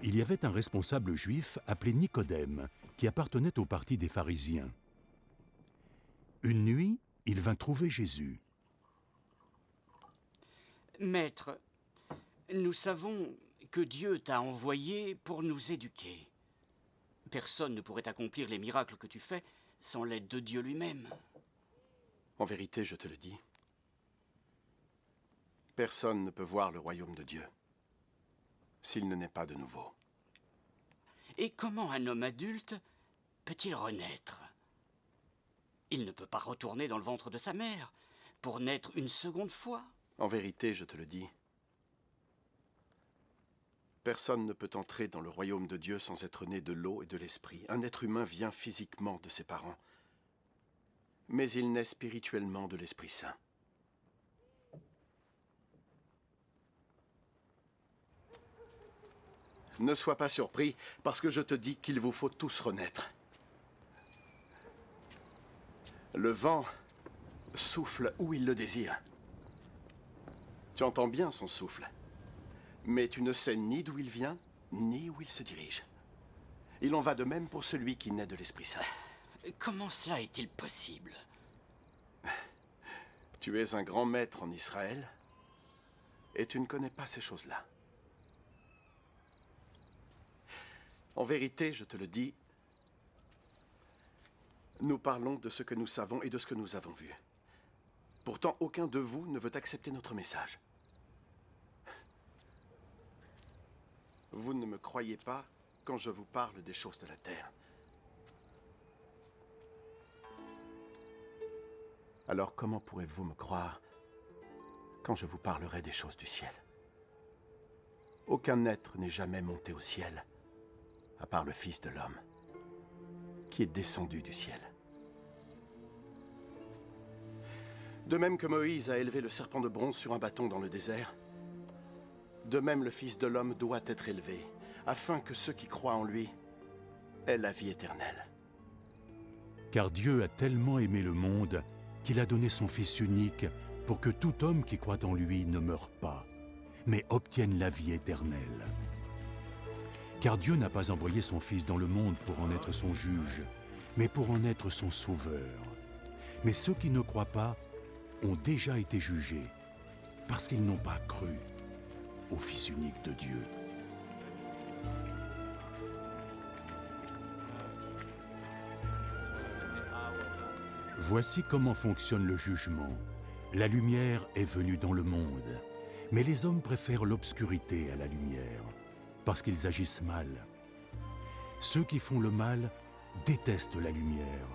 Il y avait un responsable juif appelé Nicodème, qui appartenait au parti des pharisiens. Une nuit, il vint trouver Jésus. « Maître, nous savons que Dieu t'a envoyé pour nous éduquer. Personne ne pourrait accomplir les miracles que tu fais sans l'aide de Dieu lui-même. » En vérité, je te le dis, personne ne peut voir le royaume de Dieu s'il ne naît pas de nouveau. Et comment un homme adulte peut-il renaître? Il ne peut pas retourner dans le ventre de sa mère pour naître une seconde fois. En vérité, je te le dis, personne ne peut entrer dans le royaume de Dieu sans être né de l'eau et de l'esprit. Un être humain vient physiquement de ses parents, mais il naît spirituellement de l'Esprit Saint. Ne sois pas surpris, parce que je te dis qu'il vous faut tous renaître. Le vent souffle où il le désire. Tu entends bien son souffle, mais tu ne sais ni d'où il vient, ni où il se dirige. Il en va de même pour celui qui naît de l'Esprit Saint. Comment cela est-il possible? Tu es un grand maître en Israël, et tu ne connais pas ces choses-là. En vérité, je te le dis, nous parlons de ce que nous savons et de ce que nous avons vu. Pourtant, aucun de vous ne veut accepter notre message. Vous ne me croyez pas quand je vous parle des choses de la terre. Alors comment pourrez-vous me croire quand je vous parlerai des choses du ciel? Aucun être n'est jamais monté au ciel, à part le Fils de l'homme, qui est descendu du ciel. De même que Moïse a élevé le serpent de bronze sur un bâton dans le désert, de même le Fils de l'homme doit être élevé, afin que ceux qui croient en lui aient la vie éternelle. Car Dieu a tellement aimé le monde qu'il a donné son Fils unique pour que tout homme qui croit en lui ne meure pas, mais obtienne la vie éternelle. Car Dieu n'a pas envoyé son Fils dans le monde pour en être son juge, mais pour en être son sauveur. Mais ceux qui ne croient pas ont déjà été jugés, parce qu'ils n'ont pas cru au Fils unique de Dieu. Voici comment fonctionne le jugement. La lumière est venue dans le monde, mais les hommes préfèrent l'obscurité à la lumière, parce qu'ils agissent mal. Ceux qui font le mal détestent la lumière.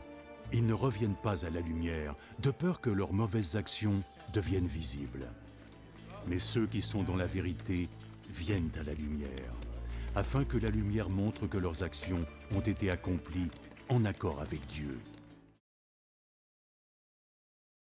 Ils ne reviennent pas à la lumière, de peur que leurs mauvaises actions deviennent visibles. Mais ceux qui sont dans la vérité viennent à la lumière, afin que la lumière montre que leurs actions ont été accomplies en accord avec Dieu.